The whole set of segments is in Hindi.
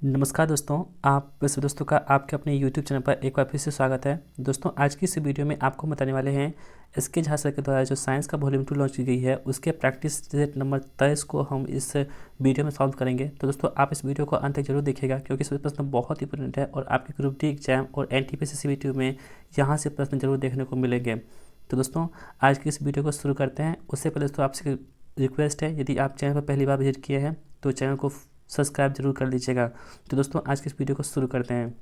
नमस्कार दोस्तों, आप सभी दोस्तों का आपके अपने YouTube चैनल पर एक बार फिर से स्वागत है। दोस्तों, आज की इस वीडियो में आपको बताने वाले हैं एसके झा सर के द्वारा जो साइंस का वॉल्यूम 2 लॉन्च की गई है उसके प्रैक्टिस सेट नंबर 23 को हम इस वीडियो में सॉल्व करेंगे। तो दोस्तों, आप इस वीडियो को अंत तक जरूर देखिएगा क्योंकि इसमें प्रश्न बहुत इंपॉर्टेंट है और आपके ग्रुप डी एग्जाम और NTPC CBT में यहाँ से प्रश्न जरूर देखने को मिलेंगे। तो दोस्तों, आज की इस वीडियो को शुरू करते हैं। उससे पहले दोस्तों आपसे रिक्वेस्ट है, यदि आप चैनल पर पहली बार विजिट किए हैं तो चैनल को सब्सक्राइब जरूर कर लीजिएगा। तो दोस्तों, आज के इस वीडियो को शुरू करते हैं।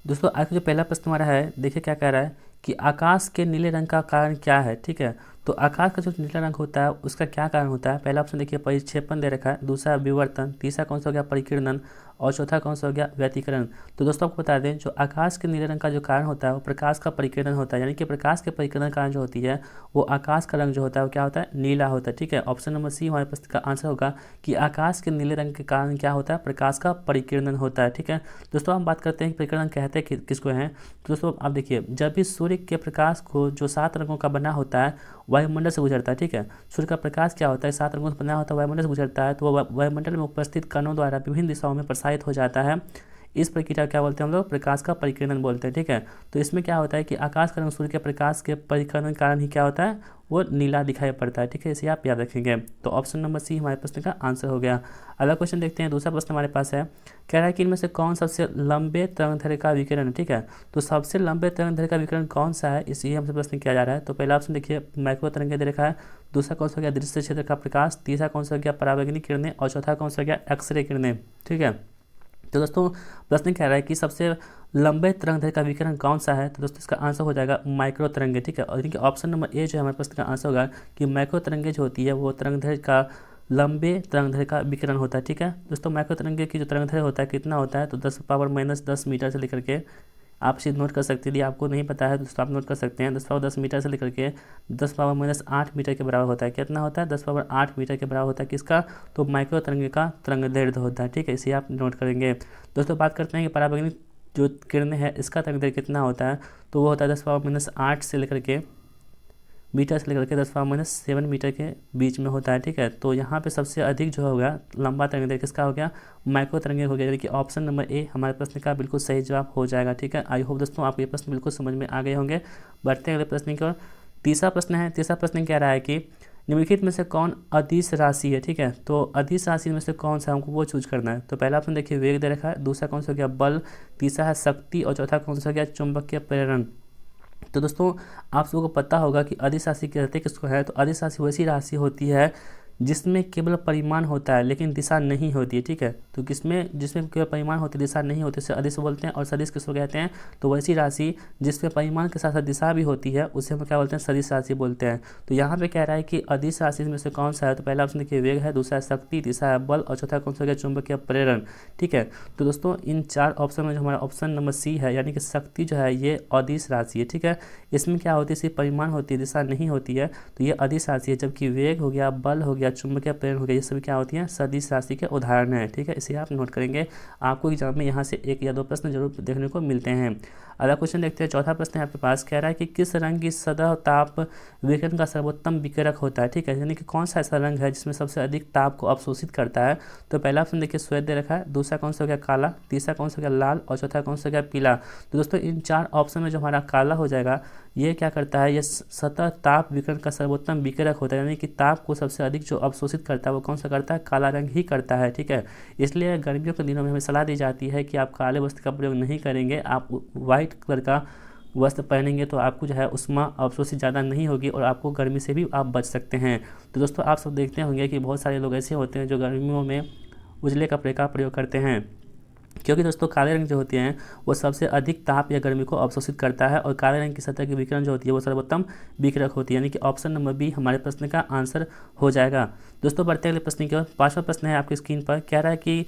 दोस्तों, आज का जो पहला प्रश्न हमारा है, देखिए क्या कह रहा है कि आकाश के नीले रंग का कारण क्या है। ठीक है, तो आकाश का जो नीला रंग होता है उसका क्या कारण होता है। पहला ऑप्शन देखिए परिक्षेपण दे रखा है, दूसरा विवर्तन, तीसरा कौन सा हो गया परिकिरणन और चौथा कौन सा हो गया व्यतिकरण। तो दोस्तों आपको बता दें, जो आकाश के नीले रंग का जो कारण होता है वो प्रकाश का परिकिरण होता है, यानी कि प्रकाश के परिकिरण कारण जो होती है वो आकाश का रंग जो होता है वो क्या होता है, नीला होता है। ठीक है, ऑप्शन नंबर सी हमारे प्रश्न का आंसर होगा कि आकाश के नीले रंग के कारण क्या होता है, प्रकाश का परिकिरण होता है। ठीक है दोस्तों, हम बात करते हैं कि परिकिरण कहते हैं किसको हैं। तो दोस्तों आप देखिए, जब भी सूर्य के प्रकाश को जो 7 रंगों का बना होता है वायुमंडल से गुजरता है। ठीक है, सूर्य का प्रकाश क्या होता है, 7 रंगों से बना होता है, वायुमंडल से गुजरता है, तो वह वायुमंडल में उपस्थित कणों द्वारा विभिन्न दिशाओं में प्रसारित हो जाता है। इस प्रक्रिया क्या बोलते हैं हम लोग, प्रकाश का परिकिरण बोलते हैं। ठीक है, तो इसमें क्या होता है कि आकाश का रंग सूर्य के प्रकाश के परिकिरण के कारण ही क्या होता है, वो नीला दिखाई पड़ता है। ठीक है, इसे आप याद रखेंगे। तो ऑप्शन नंबर सी हमारे प्रश्न का आंसर हो गया। अगला क्वेश्चन देखते हैं। दूसरा प्रश्न हमारे पास है, कह रहा है कि इनमें से कौन सबसे लंबे तरंगदैर्घ्य का विकिरण है। ठीक है, तो सबसे लंबे तरंगदैर्घ्य का विकिरण कौन सा है, इसी हमसे प्रश्न किया जा रहा है। तो पहला ऑप्शन देखिए माइक्रो तरंगे दे रखा है, दूसरा कौन सा हो गया दृश्य क्षेत्र का प्रकाश, तीसरा कौन सा हो गया पराबैंगनी किरणें और चौथा कौन सा हो गया एक्सरे किरणें। ठीक है, तो दोस्तों प्रश्न कह रहा है कि सबसे लंबे तरंगदैर्घ्य का विकिरण कौन सा है। तो दोस्तों इसका आंसर हो जाएगा माइक्रो तरंगे। ठीक है, और यानी कि ऑप्शन नंबर ए जो है हमारे प्रश्न का आंसर होगा कि माइक्रो तरंगे जो होती है वो तरंगदैर्घ्य का लंबे तरंगदैर्घ्य का विकिरण होता है। ठीक है दोस्तों, माइक्रो तरंगे की जो तरंगदैर्घ्य होता है कितना होता है, तो 10⁻−10 मीटर से लेकर के, आप इसे नोट कर सकते हैं। यदि आपको नहीं पता है दोस्तों आप नोट कर सकते हैं, 10⁻10 मीटर से लेकर के 10⁻−8 मीटर के बराबर होता है। कितना होता है, 10⁻8 मीटर के बराबर होता है किसका, तो माइक्रो तरंगे का तरंगदैर्घ्य होता है। ठीक है, इसे आप नोट करेंगे। दोस्तों बात करते हैं कि पराबैंगनी जो किरणें है इसका तरंगदैर्घ्य कितना होता है, तो वो होता है 10⁻8 से लेकर के मीटर से लेकर के 10⁻7 मीटर के बीच में होता है। ठीक है, तो यहाँ पे सबसे अधिक जो हो गया लंबा तरंगदैर्घ्य किसका हो गया, माइक्रो तरंगे हो गया, यानी कि ऑप्शन नंबर ए हमारे प्रश्न का बिल्कुल सही जवाब हो जाएगा। ठीक है, आई होप दोस्तों आपको ये प्रश्न बिल्कुल समझ में आ गए होंगे। बढ़ते हैं अगले प्रश्न की ओर। तीसरा प्रश्न है, तीसरा प्रश्न कह रहा है कि निम्नलिखित में से कौन अदिश राशि है। ठीक है, तो अदिश राशि में से कौन सा हमको वो चूज करना है। तो पहला ऑप्शन देखिए वेग दे रखा है, दूसरा कौन सा हो गया बल, तीसरा है शक्ति और चौथा कौन सा हो गया चुंबकीय प्रेरण। तो दोस्तों आप सबको पता होगा कि अदिश राशि कहते किसको है, तो अदिश राशि वैसी राशि होती है जिसमें केवल परिमाण होता है लेकिन दिशा नहीं होती है। ठीक है, तो जिसमें केवल परिमाण होती है दिशा नहीं होती उसे अदिश बोलते हैं। और सदिश किसको कहते हैं, तो वैसी राशि जिसमें परिमाण के साथ साथ दिशा भी होती है उसे हम क्या बोलते हैं, सदिश राशि बोलते हैं। तो यहाँ पे कह रहा है कि अदिश राशि में से कौन सा है, तो पहला ऑप्शन देखिए वेग है, दूसरा है शक्ति, तीसरा है बल और चौथा कौन सा है चुंबकीय प्रेरण। ठीक है, तो दोस्तों इन 4 ऑप्शन में जो हमारा ऑप्शन नंबर सी है यानी कि शक्ति जो है ये अदिश राशि है। ठीक है, इसमें क्या होती है, सिर्फ परिमाण होती है दिशा नहीं होती है, तो ये अदिश राशि है। जबकि वेग हो गया, बल हो गया, चुंबकीय प्रेरण हो गया, ये सभी क्या होती हैं, सदिश राशि के उदाहरण है। ठीक है, इसे आप नोट करेंगे, आपको एग्जाम में यहाँ से 1 या 2 प्रश्न जरूर देखने को मिलते हैं। अगला क्वेश्चन देखते हैं। चौथा प्रश्न है आपके पास, कह रहा है कि किस रंग की सतह ताप विकिरण का सर्वोत्तम विकिरक होता है। ठीक है, यानी कि कौन सा ऐसा रंग है जिसमें सबसे अधिक ताप को अवशोषित करता है। तो पहला ऑप्शन देखिए श्वेत दे रखा है, दूसरा कौन सा हो गया काला, तीसरा कौन सा हो गया लाल और चौथा कौन सा हो गया पीला। तो दोस्तों इन 4 ऑप्शन में जो हमारा काला हो जाएगा, ये क्या करता है, ये सतह ताप विकिरण का सर्वोत्तम विकिरक होता है, यानी कि ताप को सबसे अधिक जो अवशोषित करता है वो कौन सा करता है, काला रंग ही करता है। ठीक है, इसलिए गर्मियों के दिनों में हमें सलाह दी जाती है कि आप काले वस्त्र का प्रयोग नहीं करेंगे, आप व्हाइट कलर का वस्त्र पहनेंगे तो आपको जो है उष्मा अवशोषित ज़्यादा नहीं होगी और आपको गर्मी से भी आप बच सकते हैं। तो दोस्तों आप सब देखते होंगे कि बहुत सारे लोग ऐसे होते हैं जो गर्मियों में उजले कपड़े का प्रयोग करते हैं, क्योंकि दोस्तों काले रंग जो होते हैं वो सबसे अधिक ताप या गर्मी को अवशोषित करता है और काले रंग की सतह की विकिरण जो होती है वो सर्वोत्तम विकिरक होती है, यानी कि ऑप्शन नंबर बी हमारे प्रश्न का आंसर हो जाएगा। दोस्तों बढ़ते अगले प्रश्न की ओर। 5वां प्रश्न है आपकी स्क्रीन पर, कह रहा है कि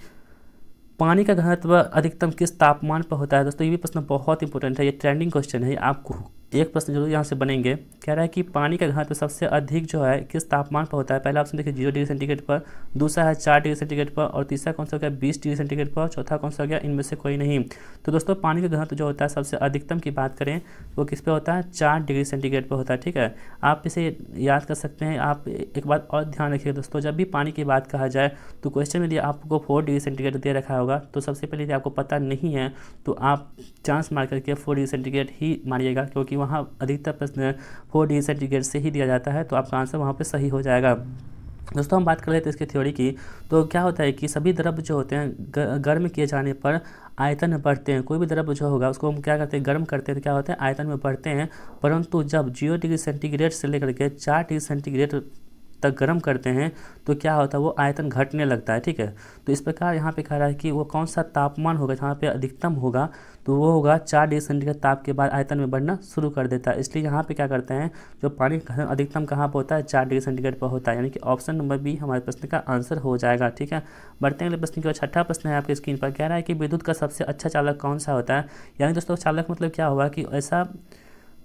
पानी का घनत्व अधिकतम किस तापमान पर होता है। दोस्तों ये भी प्रश्न बहुत इंपॉर्टेंट है, ये ट्रेंडिंग क्वेश्चन है, आपको एक प्रश्न जरूर यहाँ से बनेंगे। कह रहा है कि पानी का घनत्व सबसे अधिक जो है किस तापमान पर होता है। पहला ऑप्शन देखिए 0 डिग्री सेंटीग्रेड पर, दूसरा है 4 डिग्री सेंटीग्रेड पर, और तीसरा कौन सा हो गया 20 डिग्री सेंटीग्रेड पर, चौथा कौन सा हो गया इनमें से कोई नहीं। तो दोस्तों पानी का घनत्व जो होता है सबसे अधिकतम की बात करें वो किस पे होता है, 4 डिग्री सेंटीग्रेड पर होता है। ठीक है, आप इसे याद कर सकते हैं। आप एक बात और ध्यान रखिए दोस्तों, जब भी पानी की बात कहा जाए तो क्वेश्चन में यदि आपको 4 डिग्री सेंटीग्रेड दे रखा होगा तो सबसे पहले यदि आपको पता नहीं है तो आप चांस मार करके 4 डिग्री सेंटीग्रेड ही मारिएगा, क्योंकि वहाँ अधिकतर प्रश्न 4 डिग्री सेंटीग्रेड से ही दिया जाता है, तो आपका आंसर वहाँ पे सही हो जाएगा। दोस्तों हम बात कर लेते हैं इसकी थ्योरी की। तो क्या होता है कि सभी द्रव्य जो होते हैं गर्म किए जाने पर आयतन में बढ़ते हैं। कोई भी द्रव्य जो होगा उसको हम क्या करते हैं, गर्म करते हैं तो क्या होता है, आयतन में बढ़ते हैं। परंतु जब 0 डिग्री सेंटीग्रेड से लेकर के 4 डिग्री सेंटीग्रेड तक गर्म करते हैं तो क्या होता है, वो आयतन घटने लगता है। ठीक है, तो इस प्रकार यहाँ पे कह रहा है कि वो कौन सा तापमान होगा जहाँ पे अधिकतम होगा, तो वो होगा 4 डिग्री सेंटीग्रेड ताप के बाद आयतन में बढ़ना शुरू कर देता है। इसलिए यहाँ पे क्या करते हैं, जो पानी का अधिकतम कहाँ पर होता है, 4 डिग्री सेंटीग्रेड पर होता है। यानी कि ऑप्शन नंबर बी हमारे प्रश्न का आंसर हो जाएगा। ठीक है, बढ़ते हैं अगले प्रश्न की ओर। छठा प्रश्न है आपके स्क्रीन पर। कह रहा है कि विद्युत का सबसे अच्छा चालक कौन सा होता है। यानी दोस्तों चालक मतलब क्या होगा कि ऐसा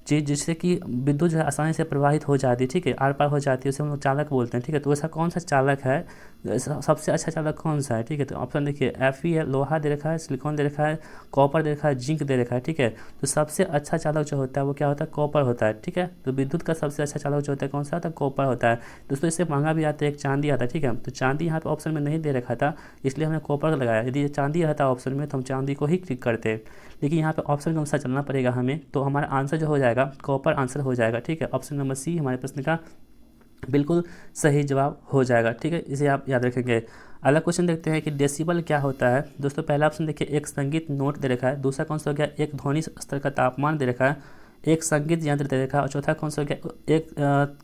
चीज़ जिससे कि विद्युत जो है आसानी से प्रवाहित हो जाती है। ठीक है, आर पार हो जाती है, उसे हम लोग चालक बोलते हैं। ठीक है, तो ऐसा कौन सा चालक है, सबसे अच्छा चालक कौन सा है। ठीक है, तो ऑप्शन देखिए Fe है, लोहा दे रखा है, सिलिकॉन दे रखा है, कॉपर दे रखा है, जिंक दे रखा है। ठीक है, तो सबसे अच्छा चालक जो होता है वो क्या होता है, कॉपर होता है। ठीक है, तो विद्युत का सबसे अच्छा चालक जो होता है कौन सा होता है, कॉपर होता है। दोस्तों इससे महंगा भी आता है, एक चांदी आता है। ठीक है, तो चांदी यहाँ पे ऑप्शन में नहीं दे रखा था, इसलिए हमने कॉपर लगाया। यदि चांदी रहता ऑप्शन में तो हम चांदी को ही क्लिक करते, लेकिन यहाँ पे ऑप्शन के अनुसार चलना पड़ेगा हमें। तो हमारा आंसर जो हो जाएगा कॉपर आंसर हो जाएगा। ठीक है, ऑप्शन नंबर सी हमारे प्रश्न का बिल्कुल सही जवाब हो जाएगा। ठीक है, इसे आप याद रखेंगे। अगला क्वेश्चन देखते हैं कि डेसिबल क्या होता है। दोस्तों पहला ऑप्शन देखिए एक संगीत नोट दे रखा है, दूसरा कौन सा हो गया एक ध्वनि स्तर का तापमान दे रखा है, एक संगीत यंत्र दे रखा है, और चौथा कौन सा हो गया एक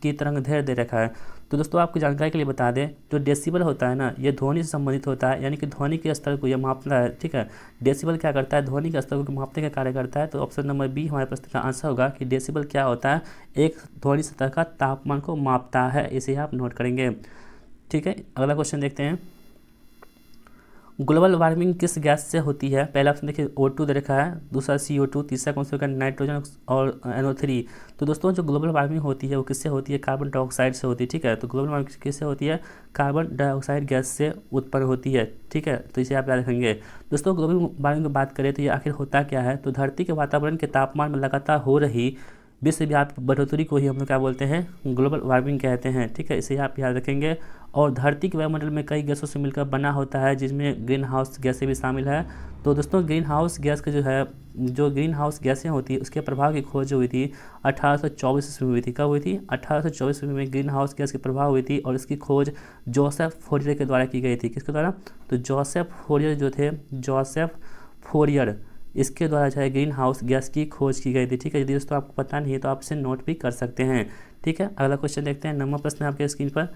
की तरंग दैर्ध्य दे रखा है। तो दोस्तों आपकी जानकारी के लिए बता दें, जो डेसिबल होता है ना, ये ध्वनि से संबंधित होता है, यानी कि ध्वनि के स्तर को ये मापता है। ठीक है, डेसिबल क्या करता है, ध्वनि के स्तर को मापने का कार्य करता है। तो ऑप्शन नंबर बी हमारे प्रश्न का आंसर होगा कि डेसिबल क्या होता है, एक ध्वनि सतह का तापमान को मापता है। इसे आप नोट करेंगे। ठीक है, अगला क्वेश्चन देखते हैं। ग्लोबल वार्मिंग किस गैस से होती है। पहला ऑप्शन देखिए O2 दे रखा है, दूसरा CO2, तीसरा कौन सा होगा नाइट्रोजन और NO3। तो दोस्तों जो ग्लोबल वार्मिंग होती है वो किससे होती है, कार्बन डाइऑक्साइड से होती है। ठीक है, तो ग्लोबल वार्मिंग किससे होती है, कार्बन डाइऑक्साइड गैस से उत्पन्न होती है। ठीक है, तो इसे आप याद रखेंगे। दोस्तों ग्लोबल वार्मिंग की बात करें तो ये आखिर होता क्या है, तो धरती के वातावरण के तापमान में लगातार हो रही विश्वव्यापी बढ़ोतरी को ही हम लोग क्या बोलते हैं, ग्लोबल वार्मिंग कहते हैं। ठीक है, इसे आप याद रखेंगे। और धरती के वायुमंडल में कई गैसों से मिलकर बना होता है, जिसमें ग्रीन हाउस गैसें भी शामिल है। तो दोस्तों ग्रीन हाउस गैस का जो ग्रीन हाउस गैसें होती है उसके प्रभाव की खोज हुई थी 1824 ईस्वी में हुई थी। कब हुई थी, 1824 ईस्वी में ग्रीन हाउस गैस के प्रभाव हुई थी, और इसकी खोज जोसेफ फोरियर के द्वारा की गई थी। किसके द्वारा, तो जोसेफ फोरियर जो थे, जोसेफ फोरियर, इसके द्वारा जो है ग्रीन हाउस गैस की खोज की गई थी। ठीक है, यदि दोस्तों आपको पता नहीं है तो आप इसे नोट भी कर सकते हैं। ठीक है, अगला क्वेश्चन देखते हैं। नंबर प्रश्न आपके स्क्रीन पर।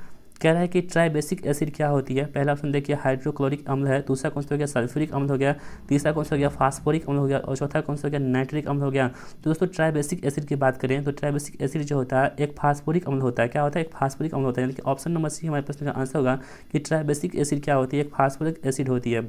कह रहा है कि ट्राइबेसिक एसिड क्या होती है। पहला ऑप्शन देखिए हाइड्रोक्लोरिक अम्ल है, दूसरा कौन सा हो गया सल्फ्यूरिक अम्ल हो गया, तीसरा कौन सा हो गया फास्फोरिक अम्ल हो गया, और चौथा कौन सा हो गया नाइट्रिक अम्ल हो गया। तो दोस्तों ट्राइबेसिक एसिड की बात करें तो ट्राइबेसिक एसिड जो होता है एक फास्फोरिक अम्ल होता है। क्या होता है, एक फास्फोरिक अम्ल होता है। यानी कि ऑप्शन नंबर सी हमारे प्रश्न का आंसर होगा कि ट्राइबेसिक एसिड क्या होती है, एक फास्फोरिक एसिड होती है।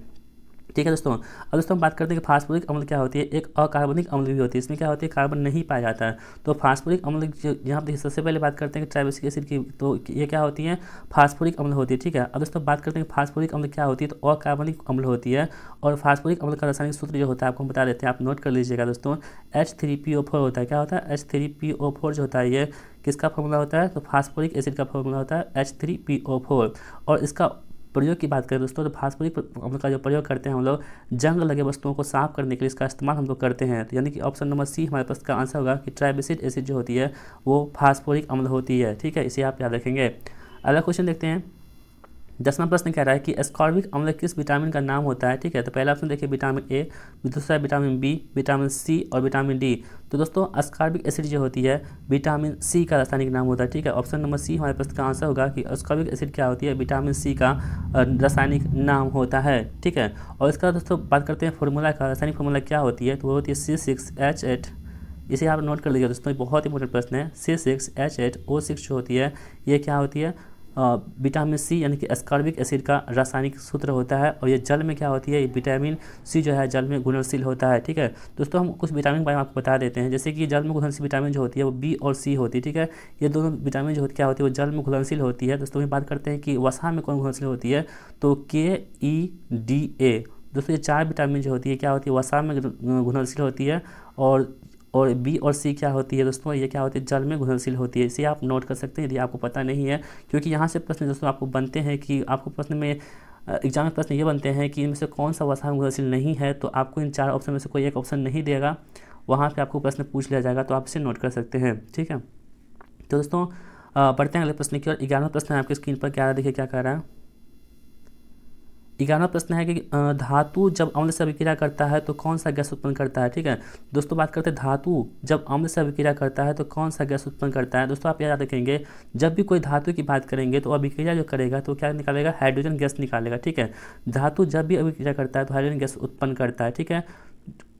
ठीक है दोस्तों, अब दोस्तों हम बात करते हैं कि फास्फोरिक अम्ल क्या होती है, एक अकार्बनिक अम्ल भी होती है। इसमें क्या होती है, कार्बन नहीं पाया जाता है। तो फास्फोरिक अम्ल यहाँ पर सबसे पहले बात करते हैं कि ट्राइबेसिक एसिड की, तो ये क्या होती है, फास्फोरिक अम्ल होती है। ठीक है, अब दोस्तों बात करते हैं कि फास्फोरिक अम्ल क्या होती है, तो अकार्बनिक अम्ल होती है। और फास्फोरिक अम्ल का रासायनिक सूत्र जो होता है आपको हम बता देते हैं, आप नोट कर लीजिएगा दोस्तों, H3PO4 होता है। क्या होता है, H3PO4 जो होता है ये किसका फॉर्मूला होता है, तो फास्फोरिक एसिड का फॉर्मूला होता है H3PO4। और इसका प्रयोग की बात करें दोस्तों तो फास्फोरिक अम्ल का जो प्रयोग करते हैं हम लोग जंग लगे वस्तुओं को साफ करने के लिए इसका इस्तेमाल हम लोग करते हैं। तो यानी कि ऑप्शन नंबर सी हमारे पास का आंसर होगा कि ट्राइबेसिक एसिड जो होती है वो फास्फोरिक अम्ल होती है। ठीक है, इसे आप याद रखेंगे। अगला क्वेश्चन देखते हैं। 10वां प्रश्न कह रहा है कि एस्कॉर्बिक अम्ल किस विटामिन का नाम होता है। ठीक है, तो पहला ऑप्शन देखिए विटामिन ए, दूसरा विटामिन बी, विटामिन सी और विटामिन डी। तो दोस्तों एस्कॉर्बिक एसिड जो होती है विटामिन सी का रासायनिक नाम होता है। ठीक है, ऑप्शन नंबर सी हमारे प्रश्न का आंसर होगा कि एस्कॉर्बिक एसिड क्या होती है, विटामिन सी का रासायनिक नाम होता है। ठीक है, और इसका दोस्तों बात करते हैं फॉर्मूला का, रासायनिक फॉर्मूला क्या होती है, तो वो होती है C6H8। इसे आप नोट कर लीजिए दोस्तों, बहुत इंपॉर्टेंट प्रश्न है। C6H8O6 जो होती है ये क्या होती है, विटामिन सी यानी कि एस्कॉर्बिक एसिड का रासायनिक सूत्र होता है, और ये जल में क्या होती है, विटामिन सी जो है जल में घुलनशील होता है। ठीक है दोस्तों, हम कुछ विटामिन के बारे में आपको बता देते हैं। जैसे कि जल में घुलनशील विटामिन जो होती है वो बी और सी होती है। ठीक है, ये दोनों विटामिन जो होती क्या होती है, वो जल में घुलनशील होती है। दोस्तों हम बात करते हैं कि वसा में कौन घुलनशील होती है, तो KEDA। दोस्तों ये 4 विटामिन जो होती है क्या होती है, वसा में घुलनशील होती है, और बी और सी क्या होती है दोस्तों, ये क्या होती है, जल में घुलनशील होती है। इसे आप नोट कर सकते हैं यदि आपको पता नहीं है, क्योंकि यहाँ से प्रश्न दोस्तों आपको बनते हैं कि आपको प्रश्न में एग्जाम में प्रश्न ये बनते हैं कि इनमें से कौन सा वसा में घुलनशील नहीं है, तो आपको इन 4 ऑप्शन में से कोई एक ऑप्शन नहीं देगा, वहाँ पे आपको प्रश्न पूछ लिया जाएगा, तो आप इसे नोट कर सकते हैं। ठीक है, तो दोस्तों बढ़ते हैं अगले प्रश्न की ओर। 11वां प्रश्न है आपकी स्क्रीन पर, क्या देखिए क्या कह रहा है। 11वां प्रश्न है कि धातु जब अम्ल से अभिक्रिया करता है तो कौन सा गैस उत्पन्न करता है। ठीक है दोस्तों, बात करते हैं धातु जब अम्ल से अभिक्रिया करता है तो कौन सा गैस उत्पन्न करता है। दोस्तों आप याद रखेंगे, जब भी कोई धातु की बात करेंगे तो अभिक्रिया जो करेगा तो क्या निकालेगा, हाइड्रोजन गैस निकालेगा। ठीक है, धातु जब भी अभिक्रिया करता है तो हाइड्रोजन गैस उत्पन्न करता है। ठीक है,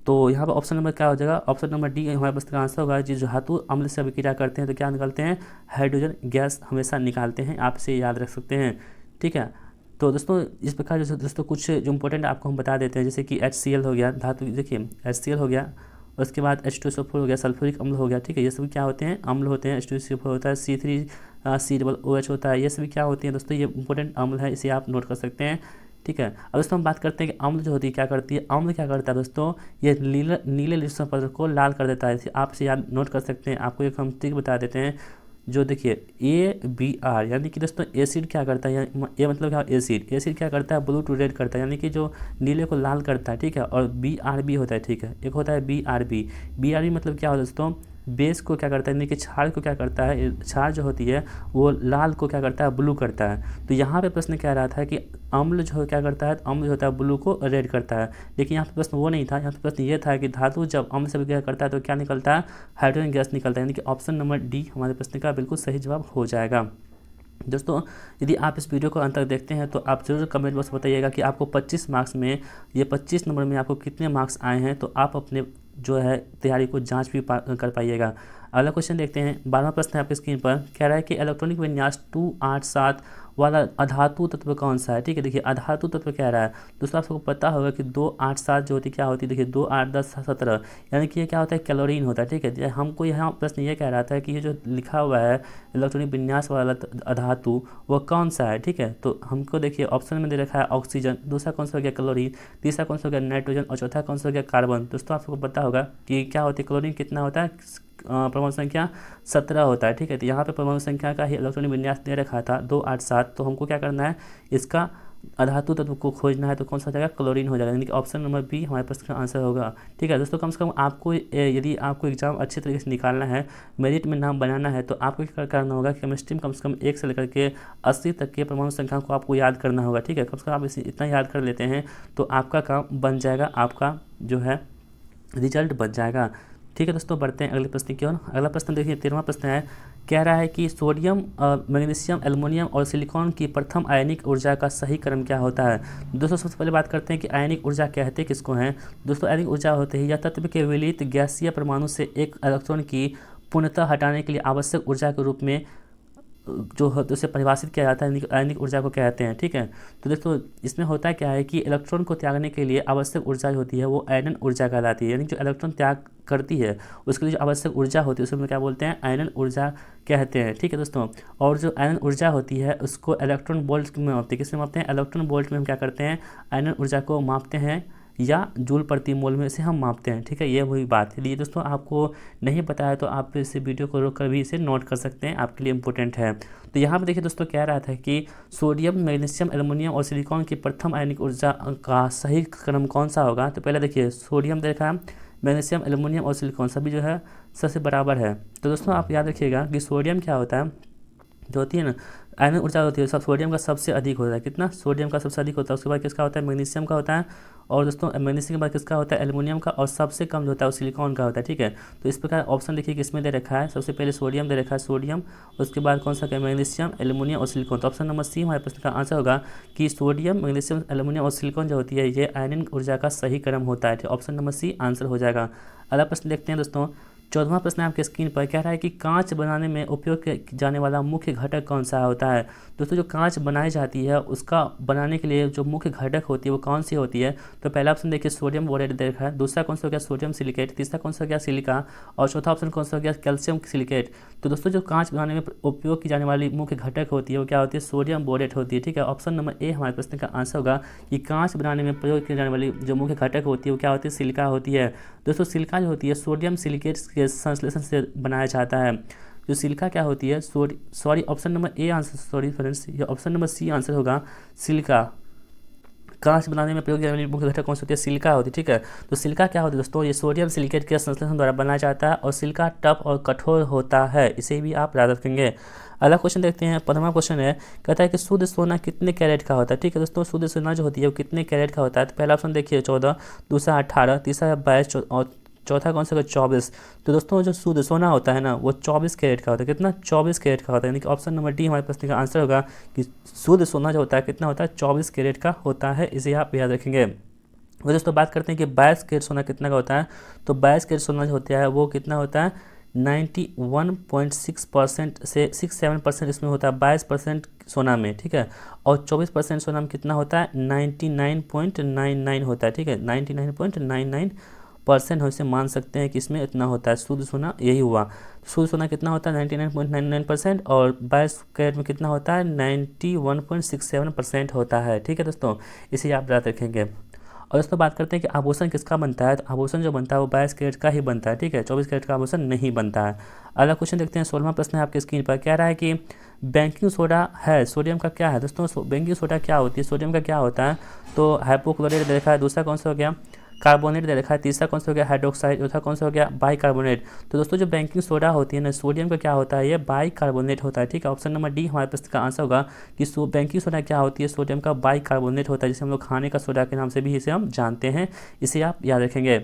तो यहाँ पर ऑप्शन नंबर क्या हो जाएगा, ऑप्शन नंबर डी हमारे पास का आंसर होगा। जो धातु अम्ल से अभिक्रिया करते हैं तो क्या निकालते हैं, हाइड्रोजन गैस हमेशा निकालते हैं, आप इसे याद रख सकते हैं। ठीक है, तो दोस्तों इस प्रकार जैसे दोस्तों कुछ जो इंपॉर्टेंट आपको हम बता देते हैं, जैसे कि HCl हो गया धातु, देखिए HCl हो गया, उसके बाद H2SO4 हो गया, सल्फ्यूरिक अम्ल हो गया। ठीक है, ये सभी क्या होते हैं, अम्ल होते हैं। H2SO4 होता है, C3COOH होता है, ये सभी क्या होती हैं दोस्तों, ये इंपॉर्टेंट अम्ल है, इसे आप नोट कर सकते हैं। ठीक है, अब दोस्तों हम बात करते हैं कि अम्ल जो होती है क्या करती है, अम्ल क्या करता है दोस्तों, ये नीले लिप्सम पत्र को लाल कर देता है। इसे आप इसे याद नोट कर सकते हैं। आपको एक हम ट्रिक बता देते हैं, जो देखिए ABR यानी कि दोस्तों एसिड क्या करता है, ये मतलब क्या, एसिड क्या करता है, ब्लू टू रेड करता है, यानी कि जो नीले को लाल करता है। ठीक है, और BRB होता है। ठीक है, एक होता है BRB मतलब क्या होता है दोस्तों, बेस को क्या करता है, यानी कि क्षार को क्या करता है, क्षार जो होती है वो लाल को क्या करता है, ब्लू करता है। तो यहाँ पे प्रश्न कह रहा था कि अम्ल जो क्या करता है, अम्ल जो होता है ब्लू को रेड करता है, लेकिन यहाँ पे प्रश्न वो नहीं था। यहाँ पे प्रश्न ये था कि धातु जब अम्ल से अभिक्रिया करता है तो क्या निकलता है, हाइड्रोजन गैस निकलता है, यानी कि ऑप्शन नंबर डी हमारे प्रश्न का बिल्कुल सही जवाब हो जाएगा। दोस्तों यदि आप इस वीडियो को अंत तक देखते हैं तो आप जरूर कमेंट बॉक्स में बताइएगा कि आपको 25 मार्क्स में, ये 25 नंबर में आपको कितने मार्क्स आए हैं, तो आप अपने जो है तैयारी को जांच भी कर पाइएगा। अगला क्वेश्चन देखते हैं। 12वां प्रश्न है आपकी स्क्रीन पर, कह रहा है कि इलेक्ट्रॉनिक विन्यास 287 वाला अधातु तत्व कौन सा है। ठीक है, देखिए अधातु तत्व कह रहा है दोस्तों, आपको पता होगा कि 287 जो होती क्या होती है, देखिए 2 8 10 17, यानी कि ये क्या होता है, क्लोरीन होता है। ठीक है, हमको यहाँ प्रश्न ये कह रहा था कि ये जो लिखा हुआ है इलेक्ट्रॉनिक विन्यास वाला अधातु वो कौन सा है। ठीक है, तो हमको देखिए ऑप्शन में दे रखा है ऑक्सीजन, दूसरा कौन सा हो गया क्लोरीन, तीसरा कौन सा हो गया नाइट्रोजन, और चौथा कौन सा हो गया कार्बन। दोस्तों आपको पता होगा कि क्या होती है, क्लोरीन कितना होता है, परमाणु संख्या 17 होता है। ठीक है, तो यहाँ पे परमाणु संख्या का ही इलेक्ट्रॉनिक विन्यास दे रखा था 287, तो हमको क्या करना है, इसका अधातु तत्व को खोजना है, तो कौन सा हो जाएगा, क्लोरीन हो जाएगा, यानी कि ऑप्शन नंबर बी हमारे पास का आंसर होगा। ठीक है दोस्तों, कम से कम आपको यदि आपको एग्जाम अच्छे तरीके से निकालना है, मेरिट में नाम बनाना है, तो आपको क्या करना होगा, केमिस्ट्री में कम से कम 1 से लेकर के 80 तक के परमाणु संख्या को आपको याद करना होगा। ठीक है, कम से कम आप इसे इतना याद कर लेते हैं तो आपका काम बन जाएगा, आपका जो है रिजल्ट बन जाएगा। ठीक है दोस्तों, बढ़ते हैं अगले प्रश्न की ओर। अगला प्रश्न देखिए 13वां प्रश्न है, कह रहा है कि सोडियम, मैग्नीशियम, एल्युमिनियम और सिलिकॉन की प्रथम आयनिक ऊर्जा का सही क्रम क्या होता है। दोस्तों सबसे पहले बात करते हैं कि आयनिक ऊर्जा कहते किसको हैं। दोस्तों आयनिक ऊर्जा होते हैं यह तत्व के विलित गैसीय परमाणु से एक इलेक्ट्रॉन की पूर्णतः हटाने के लिए आवश्यक ऊर्जा के रूप में जो है तो उसे परिभाषित किया जाता है, आयनिक ऊर्जा को कहते हैं। ठीक है, तो दोस्तों इसमें होता क्या है कि इलेक्ट्रॉन को त्यागने के लिए आवश्यक ऊर्जा होती है वो आयनन ऊर्जा कहलाती है, यानी जो इलेक्ट्रॉन त्याग करती है उसके लिए जो आवश्यक ऊर्जा होती है उसमें क्या बोलते हैं, आयनन ऊर्जा कहते हैं। ठीक है दोस्तों, और जो आयनन ऊर्जा होती है उसको इलेक्ट्रॉन वोल्ट में मापते हैं। किस में मापते हैं, इलेक्ट्रॉन वोल्ट में हम क्या करते हैं, आयनन ऊर्जा को मापते हैं, या जूल प्रति मोल में से हम मापते हैं। ठीक है, ये वही बात है। ये दोस्तों आपको नहीं पता है तो आप इस वीडियो को रोक कर भी इसे नोट कर सकते हैं, आपके लिए इंपॉर्टेंट है। तो यहाँ पर देखिए दोस्तों कह रहा था कि सोडियम, मैग्नीशियम, एल्युमिनियम और सिलिकॉन की प्रथम आयनिक ऊर्जा का सही क्रम कौन सा होगा। तो पहले देखिए सोडियम देखा, मैग्नीशियम, एल्युमिनियम और सिलिकॉन सभी जो है सबसे बराबर है। तो दोस्तों आप याद रखिएगा कि सोडियम क्या होता है, जो होती है ना आयनिक ऊर्जा होती है, सब सोडियम का सबसे अधिक होता है। कितना, सोडियम का सबसे अधिक होता है, उसके बाद किसका होता है, मैग्नीशियम का होता है, और दोस्तों मैग्नीशियम के बाद किसका होता है, एल्युमिनियम का, और सबसे कम जो होता है वो सिलिकॉन का होता है। ठीक है, तो इस प्रकार ऑप्शन देखिए किसमें दे रखा है, सबसे पहले सोडियम दे रखा है, सोडियम, उसके बाद कौन सा क्या, मैग्नीशियम, एल्युमिनियम और सिलिकॉन। तो ऑप्शन नंबर सी हमारे प्रश्न का आंसर होगा कि सोडियम, मैग्नीशियम, एल्युमिनियम और सिलिकॉन जो होती है ये आयनिक ऊर्जा का सही क्रम होता है। ऑप्शन नंबर सी आंसर हो जाएगा। अगला प्रश्न देखते हैं दोस्तों, 14वां प्रश्न आपके स्क्रीन पर कह रहा है कि कांच बनाने में उपयोग किया जाने वाला मुख्य घटक कौन सा होता है। दोस्तों जो कांच बनाई जाती है उसका बनाने के लिए जो मुख्य घटक होती है वो कौन सी होती है। तो पहला ऑप्शन देखिए सोडियम बोरेट दे रखा है, दूसरा कौन सा हो गया सोडियम सिलिकेट, तीसरा कौन सा हो गया सिलिका और चौथा ऑप्शन कौन सा हो गया कैल्शियम सिलिकेट। तो दोस्तों जो कांच बनाने में उपयोग की जाने वाली मुख्य घटक होती है वो क्या होती है, सोडियम बोरेट होती है। ठीक है, ऑप्शन नंबर ए हमारे प्रश्न का आंसर होगा कि कांच बनाने में प्रयोग की जाने वाली जो मुख्य घटक होती है वो क्या होती है, सिलिका होती है। दोस्तों सिलिका जो होती है सोडियम सिलिकेट के संश्लेषण से बनाया जाता है। जो सिलिका क्या होती है, sorry option number A answer, sorry friends, ये ऑप्शन नंबर सी आंसर होगा सिलिका। कांच बनाने में प्रयोग की जाने वाली मुख्य घटक कौन सी होती है, सिलिका होती है। ठीक है, तो सिलिका क्या होती है दोस्तों, ये सोडियम सिलिकेट के संश्लेषण द्वारा बनाया जाता है और सिलिका टफ और कठोर होता है, इसे भी आप याद रखेंगे। अगला क्वेश्चन देखते हैं, 15वां क्वेश्चन है, कहता है कि शुद्ध सोना कितने कैरेट का होता है। ठीक है दोस्तों, शुद्ध सोना जो होती है वो कितने कैरेट का होता है। तो पहला ऑप्शन देखिए 14, दूसरा 18, तीसरा 22 और चौथा कौन सा होगा 24। तो दोस्तों जो शुद्ध सोना होता है ना वो 24 कैरेट का होता है। कितना, 24 कैरेट का होता है, यानी कि ऑप्शन नंबर डी हमारे प्रश्न का आंसर होगा कि शुद्ध सोना जो होता है कितना होता है, 24 कैरेट का होता है, इसे आप याद रखेंगे। और दोस्तों बात करते हैं कि 22 कैरेट सोना कितना का होता है। तो 22 कैरेट सोना जो होता है वो कितना होता है, 91.6% से 67% इसमें होता है 22% सोना में। ठीक है, और 24% सोना में कितना होता है, 99.99 होता है। ठीक है, 99.99% हम इसे मान सकते हैं कि इसमें इतना होता है शुद्ध सोना, यही हुआ। शुद्ध सोना कितना होता है 99.99% और 22 कैरेट में कितना होता है 91.67% होता है। ठीक है दोस्तों, इसे आप याद रखेंगे। और दोस्तों बात करते हैं कि आभूषण किसका बनता है। तो आभूषण जो बनता है वो 22 कैरेट का ही बनता है। ठीक है, 24 कैरेट का आभूषण नहीं बनता है। अगला क्वेश्चन देखते हैं, 16वां प्रश्न है आपके स्क्रीन पर, कह रहा है कि बेकिंग सोडा है सोडियम का क्या है। दोस्तों बेकिंग सोडा क्या होती है, सोडियम का क्या होता है। तो हाइपोक्लोराइड दे रखा है, दूसरा कौन सा हो गया कार्बोनेट दे रखा है, तीसरा कौन सा हो गया हाइड्रोक्साइड, चौथा कौन सा हो गया बाइकार्बोनेट। तो दोस्तों जो बेकिंग सोडा होती है ना सोडियम का क्या होता है, ये बाइकार्बोनेट होता है। ठीक है, ऑप्शन नंबर डी हमारे प्रश्न का आंसर होगा कि बेकिंग सोडा क्या होती है, सोडियम का बाइकार्बोनेट होता है, जिसे हम लोग खाने का सोडा के नाम से भी इसे हम जानते हैं, इसे आप याद रखेंगे।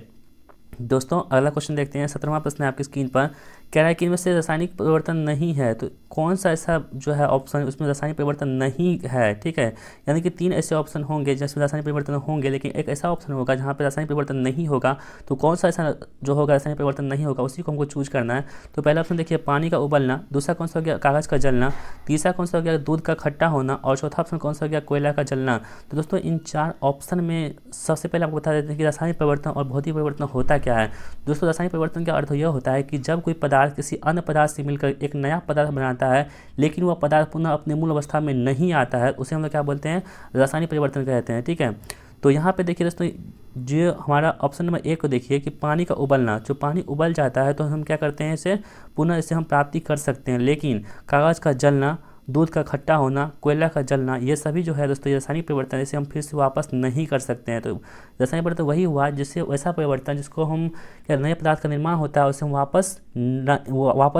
दोस्तों अगला क्वेश्चन देखते हैं, 17वां प्रश्न है आपकी स्क्रीन पर, कह रहा है कि इनमें से रासायनिक परिवर्तन नहीं है। तो कौन सा ऐसा जो है ऑप्शन उसमें रासायनिक परिवर्तन नहीं है। ठीक है, यानी कि 3 ऐसे ऑप्शन होंगे जिसमें रासायनिक परिवर्तन होंगे, लेकिन एक ऐसा ऑप्शन होगा जहाँ पे रासायनिक परिवर्तन नहीं होगा। तो कौन सा ऐसा जो होगा रासायनिक परिवर्तन नहीं होगा उसी को हमको चूज करना है। तो पहला ऑप्शन देखिए पानी का उबलना, दूसरा कौन सा हो गया कागज़ का जलना, तीसरा कौन सा हो गया दूध का खट्टा होना और चौथा ऑप्शन कौन सा हो गया कोयला का जलना। तो दोस्तों इन 4 ऑप्शन में सबसे पहले आपको बता देते हैं कि रासायनिक परिवर्तन और भौतिक परिवर्तन होता क्या है। दोस्तों रासायनिक परिवर्तन का अर्थ यह होता है कि जब कोई पदार्थ किसी अन्य पदार्थ से मिलकर एक नया पदार्थ बनाता है लेकिन वह पदार्थ पुनः अपने मूल अवस्था में नहीं आता है, उसे हम लोग क्या बोलते हैं, रासायनिक परिवर्तन कहते हैं। ठीक है, तो यहाँ पे देखिए दोस्तों जो हमारा ऑप्शन नंबर 1 को देखिए कि पानी का उबलना, जो पानी उबल जाता है तो हम क्या करते हैं इसे पुनः इसे हम प्राप्ति कर सकते हैं, लेकिन कागज़ का जलना, दूध का खट्टा होना, कोयला का जलना, ये सभी जो है दोस्तों ये रासायनिक परिवर्तन, इसे हम फिर से वापस नहीं कर सकते हैं। तो रासायनिक परिवर्तन वही हुआ जिससे वैसा परिवर्तन जिसको हम क्या नए पदार्थ का निर्माण होता है उसे हम वापस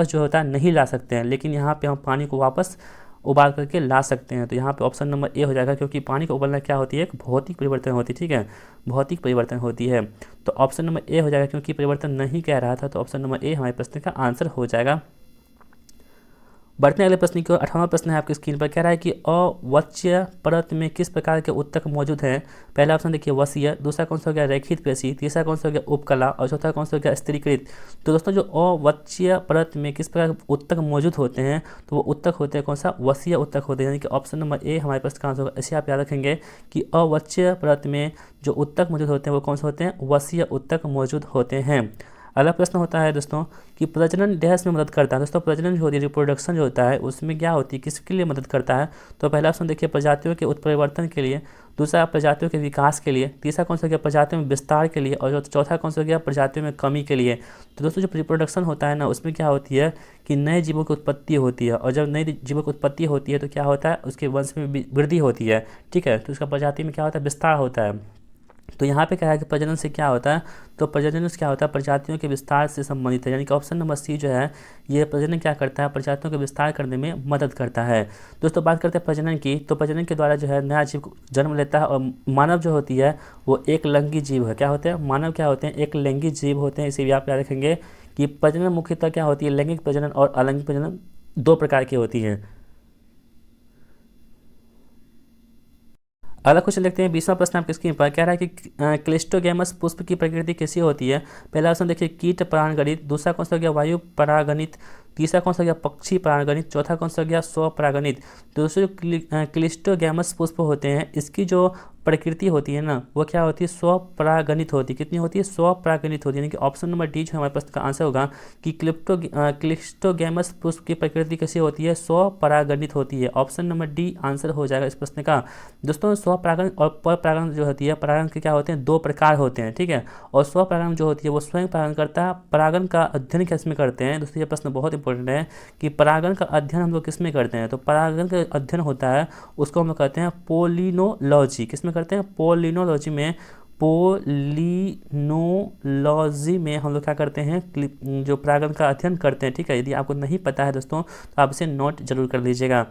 जो होता है नहीं ला सकते हैं, लेकिन यहाँ पे हम पानी को वापस उबाल करके ला सकते हैं। तो यहाँ पे ऑप्शन नंबर ए हो जाएगा, क्योंकि पानी का उबलना क्या होती है, एक भौतिक परिवर्तन होती है। ठीक है, भौतिक परिवर्तन होती है, तो ऑप्शन नंबर ए हो जाएगा, क्योंकि परिवर्तन नहीं कह रहा था तो ऑप्शन नंबर ए हमारे प्रश्न का आंसर हो जाएगा। बढ़ते हैं अगले प्रश्न की ओर। 18वां प्रश्न है आपकी स्क्रीन पर, कह रहा है कि अवच्य परत में किस प्रकार के उत्तक मौजूद हैं। पहला ऑप्शन देखिए वसीय, दूसरा कौन सा हो गया रेखित पेशी, तीसरा कौन सा हो गया उपकला और चौथा कौन सा हो गया स्थिरीकृत। तो दोस्तों जो अवच्य परत में किस प्रकार के उत्तक मौजूद होते हैं तो वो उत्तक होते हैं कौन सा, वसीय उत्तक होते हैं, यानी कि ऑप्शन नंबर ए हमारे प्रश्न का आंसर होगा। इसे आप याद रखेंगे कि अवच्य परत में जो उत्तक मौजूद होते हैं वो कौन से होते हैं, वसीय उत्तक मौजूद होते हैं। अगला प्रश्न होता है दोस्तों कि प्रजनन डैश में मदद करता है। दोस्तों प्रजनन जो होती है, रिप्रोडक्शन जो होता है उसमें क्या होती है, किसके लिए मदद करता है। तो पहला ऑप्शन देखिए प्रजातियों के उत्परिवर्तन के लिए, दूसरा प्रजातियों के विकास के लिए, तीसरा कौन सा हो गया प्रजातियों में विस्तार के लिए और चौथा कौन सा हो गया प्रजातियों में कमी के लिए। तो दोस्तों जो रिप्रोडक्शन होता है ना उसमें क्या होती है कि नए जीवों की उत्पत्ति होती है, और जब नए जीवों की उत्पत्ति होती है तो क्या होता है उसके वंश में वृद्धि होती है। ठीक है, तो उसका प्रजाति में क्या होता है, विस्तार होता है। तो यहाँ पे क्या है कि प्रजनन से क्या होता है, तो प्रजनन से क्या होता है प्रजातियों के विस्तार से संबंधित है, यानी कि ऑप्शन नंबर सी जो है ये प्रजनन क्या करता है, प्रजातियों के विस्तार करने में मदद करता है। दोस्तों बात करते हैं प्रजनन की, तो प्रजनन के द्वारा जो है नया जीव जन्म लेता है, और मानव जो होती है वो एक लिंगी जीव है। क्या होते हैं मानव, क्या होते हैं एक लिंगी जीव होते हैं। इसे भी आप याद रखेंगे कि प्रजनन मुख्यतः क्या होती है, लैंगिक प्रजनन और अलैंगिक प्रजनन 2 प्रकार की होती है। अगला क्वेश्चन देखते हैं 20वां प्रश्न आपकी स्क्रीन पर कह रहा है कि क्लिस्टोगैमस पुष्प की प्रकृति कैसी होती है। पहला ऑप्शन देखिए कीट परागणित, दूसरा कौन सा हो गया वायु परागणित, तीसरा कौन सा हो गया पक्षी परागणित, चौथा कौन सा हो गया स्वपरागणित। तो दोस्तों जो क्लिस्टोगैमस पुष्प होते हैं इसकी जो प्रकृति होती है ना वो क्या होती है स्वपरागणित होती है। कितनी होती है स्वपरागणित होती है, यानी कि ऑप्शन नंबर डी जो हमारे प्रश्न का आंसर होगा कि क्लिस्टोगैमस पुष्प की प्रकृति कैसी होती है स्वपरागणित होती है। ऑप्शन नंबर डी आंसर हो जाएगा इस प्रश्न का। दोस्तों स्वपरागण और परपरागण जो होती है, परागण के क्या होते हैं दो प्रकार होते हैं, ठीक है। और स्वपरागण जो होती है वो स्वयं परागण करता है। परागण का अध्ययन किसमें करते हैं दोस्तों, ये प्रश्न बहुत इंपॉर्टेंट है कि परागण का अध्ययन हम लोग किसमें करते हैं। तो परागण का अध्ययन होता है उसको हम लोग कहते हैं पोलिनोलॉजी। किसमें करते हैं पोलिनोलॉजी में। पोलिनोलॉजी में हम लोग क्या करते हैं जो परागण का अध्ययन करते हैं, ठीक है। यदि आपको नहीं पता है दोस्तों तो आप इसे नोट जरूर कर लीजिएगा।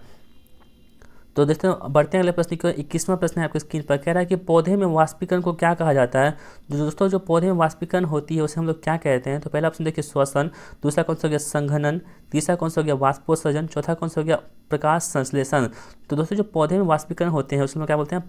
तो दोस्तों बढ़ते हैं अगले प्रश्न को। 21वां प्रश्न है आपके स्क्रीन पर कह रहा है कि पौधे में वाष्पीकरण को क्या कहा जाता है। दोस्तों जो पौधे में वाष्पीकरण होती है उसे हम लोग क्या कहते हैं। तो पहला ऑप्शन देखिए श्वसन, दूसरा कौन सा हो गया संघनन, तीसरा कौन सा हो गया वाष्पोत्सर्जन, चौथा कौन सा हो गया प्रकाश संश्लेषण। तो दोस्तों जो पौधे में वाष्पीकरण होते हैं उसमें क्या बोलते हैं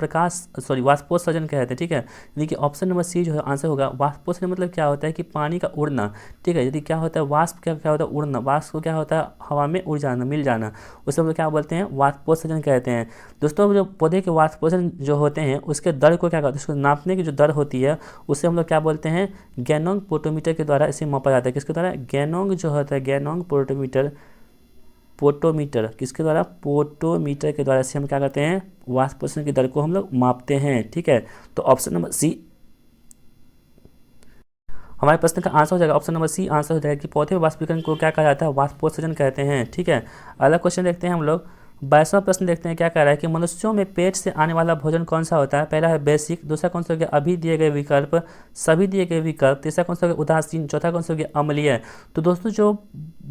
वाष्पोत्सर्जन कहते हैं, ठीक है। यानी कि ऑप्शन नंबर सी जो है आंसर होगा। वाष्पोत्सर्जन मतलब क्या होता है कि पानी का उड़ना, ठीक है। यदि क्या होता है वाष्प क्या होता है उड़ना, वाष्प को क्या होता है हवा में उड़ जाना मिल जाना, उसे हम लोग क्या बोलते हैं वाष्पोत्सर्जन कहते हैं। दोस्तों जो पौधे के वाष्पोत्सर्जन जो होते हैं उसके दर को क्या कहते हैं, उसको नापने की जो दर होती है उसे हम लोग क्या बोलते हैं गैनोंग पोटोमीटर के द्वारा इसे मापा जाता है। किसके द्वारा गैनोंग जो होता है गैनोंग पोटोमीटर किसके द्वारा पोटोमीटर के द्वारा से हम क्या करते हैं वाष्पोत्सर्जन की दर को हम लोग मापते हैं, ठीक है। तो ऑप्शन नंबर सी हमारे प्रश्न का आंसर हो जाएगा। ऑप्शन नंबर सी आंसर हो जाएगा कि पौधे में वाष्पीकरण को क्या कहा जाता है वाष्पोत्सर्जन कहते हैं, ठीक है। अगला क्वेश्चन देखते हैं हम लोग 22वां प्रश्न देखते हैं क्या कह रहा है कि मनुष्यों में पेट से आने वाला भोजन कौन सा होता है। पहला है बेसिक, दूसरा कौन सा हो गया अभी दिए गए विकल्प, सभी दिए गए विकल्प, तीसरा कौन सा हो गया उदासीन, चौथा कौन सा हो गया अम्लीय। तो दोस्तों जो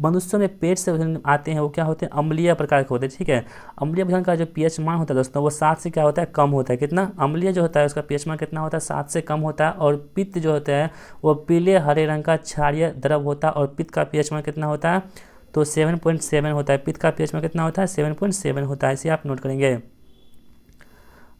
मनुष्यों में पेट से भोजन आते हैं वो क्या होते हैं अम्लीय प्रकार के होते हैं, ठीक है। अम्लीय भोजन का जो पीएच मान होता है दोस्तों वो 7 से क्या होता है कम होता है। कितना अम्लीय जो होता है उसका पीएच मान कितना होता है 7 से कम होता है। और पित्त जो होता है वो पीले हरे रंग का क्षारीय द्रव होता है और पित्त का पीएच मान कितना होता है तो 7.7 होता है। पित्त का पीएच में कितना होता है 7.7 होता है, इसे आप नोट करेंगे।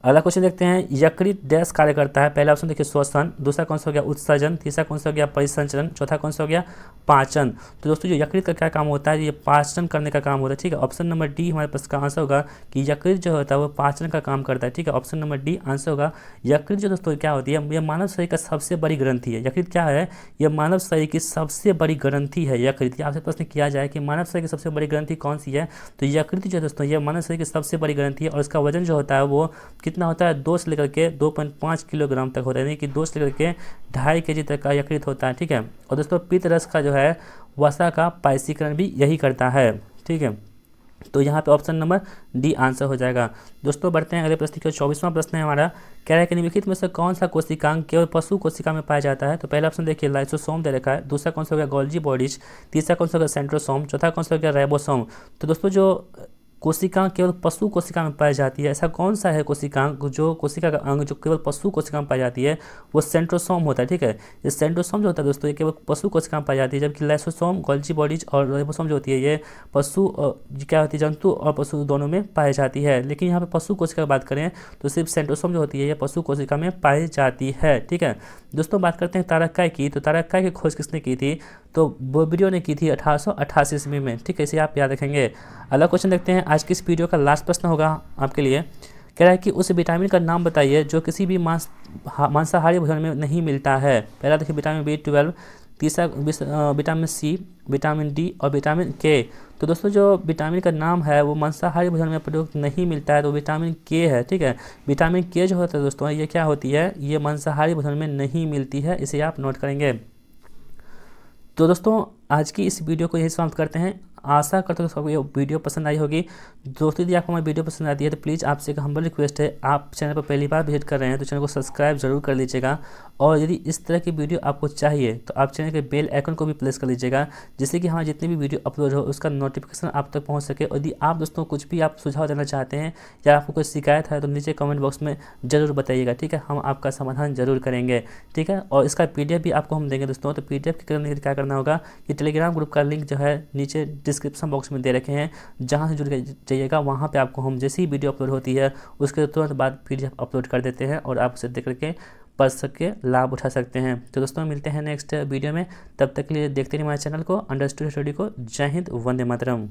अगला क्वेश्चन देखते हैं यकृत डैश कार्य करता है। पहला ऑप्शन देखिए श्वसन, दूसरा कौन सा हो गया उत्सर्जन, तीसरा कौन सा हो गया परिसंचरण, चौथा कौन सा हो गया पाचन। तो दोस्तों जो यकृत का क्या काम होता है ये पाचन करने का काम होता है, ठीक है। ऑप्शन नंबर डी हमारे पास का आंसर होगा कि यकृत जो होता है वो पाचन का काम करता है, ठीक है। ऑप्शन नंबर डी आंसर होगा। यकृत जो दोस्तों क्या होती है ये मानव शरीर का सबसे बड़ी ग्रंथि है। यकृत क्या है ये मानव शरीर की सबसे बड़ी ग्रंथि है यकृत। आपसे प्रश्न किया जाए कि मानव शरीर की सबसे बड़ी ग्रंथि कौन सी है तो यकृत जो दोस्तों ये मानव शरीर की सबसे बड़ी ग्रंथि है। और इसका वजन जो होता है वो कितना होता है 2 से लेकर के 2.5 किलोग्राम तक होता है, यानी कि 2 से लेकर के 2.5 kg तक का यकृत होता है, ठीक है। और दोस्तों पित्त रस का जो है वसा का पायसीकरण भी यही करता है, ठीक है। तो यहाँ पे ऑप्शन नंबर डी आंसर हो जाएगा। दोस्तों बढ़ते हैं अगले प्रश्न की। 24वां प्रश्न है हमारा कह रहा है कि निम्नलिखित में से कौन सा कोशिकांग केवल पशु कोशिका में पाया जाता है। तो पहला ऑप्शन देखिए लाइसोसोम दे रखा है, दूसरा कौन सा हो गया गोल्जी बॉडीज, तीसरा कौन सा हो गया सेंट्रोसोम, चौथा कौन सा हो गया राइबोसोम। तो दोस्तों जो कोशिका केवल पशु कोशिका में पाई जाती है ऐसा कौन सा है कोशिकांग जो कोशिका का अंग जो केवल पशु कोशिका में पाई जाती है वो सेंट्रोसोम होता है, ठीक है। ये सेंट्रोसोम जो होता है दोस्तों ये केवल पशु कोशिका में पाई जाती है, जबकि लाइसोसोम गोल्जी बॉडीज और राइबोसोम जो होती है ये पशु क्या होती है जंतु और पशु दोनों में पाई जाती है। लेकिन यहाँ पे पशु कोशिका की बात करें तो सिर्फ सेंट्रोसोम जो होती है ये पशु कोशिका में पाई जाती है, ठीक है। दोस्तों बात करते हैं तारक्काई की। तो तारक्काई की खोज किसने की थी तो बोब्रियो ने की थी 1888 ईस्वी में, ठीक है। इसे आप याद रखेंगे। अगला क्वेश्चन देखते हैं आज की इस वीडियो का लास्ट प्रश्न होगा आपके लिए। कह रहा है कि उस विटामिन का नाम बताइए जो किसी भी मांसाहारी भोजन में नहीं मिलता है। पहला देखिए विटामिन B12, तीसरा विटामिन सी, विटामिन डी और विटामिन के। तो दोस्तों जो विटामिन का नाम है वो मांसाहारी भोजन में प्रयोग नहीं मिलता है तो विटामिन के है, ठीक है। विटामिन के जो होता है दोस्तों ये क्या होती है ये मांसाहारी भोजन में नहीं मिलती है, इसे आप नोट करेंगे। तो दोस्तों आज की इस वीडियो को यही समाप्त करते हैं। आशा करता हूँ सबको ये वीडियो पसंद आई होगी। दोस्तों यदि आपको हमारी वीडियो पसंद आती है तो प्लीज़ आपसे एक हम्बल रिक्वेस्ट है, आप चैनल पर पहली बार विजिट कर रहे हैं तो चैनल को सब्सक्राइब जरूर कर लीजिएगा। और यदि इस तरह की वीडियो आपको चाहिए तो आप चैनल के बेल आइकन को भी प्रेस कर लीजिएगा जिससे कि हमारे जितने भी वीडियो अपलोड हो उसका नोटिफिकेशन आप तक पहुँच सके। और यदि आप दोस्तों कुछ भी आप सुझाव देना चाहते हैं या आपको कोई शिकायत है तो नीचे कमेंट बॉक्स में ज़रूर बताइएगा, ठीक है। हम आपका समाधान जरूर करेंगे, ठीक है। और इसका PDF भी आपको हम देंगे दोस्तों। तो PDF के करने के लिए क्या करना होगा कि टेलीग्राम ग्रुप का लिंक जो है नीचे डिस्क्रिप्शन बॉक्स में दे रखे हैं, जहाँ से जुड़ के जाइएगा। वहाँ पे आपको हम जैसी ही वीडियो अपलोड होती है उसके तुरंत बाद PDF अपलोड कर देते हैं और आप उसे देख करके पढ़ सके लाभ उठा सकते हैं। तो दोस्तों मिलते हैं नेक्स्ट वीडियो में, तब तक के लिए देखते रहिए हमारे चैनल को अंडरस्टूड स्टडी को। जय हिंद, वंदे मातरम।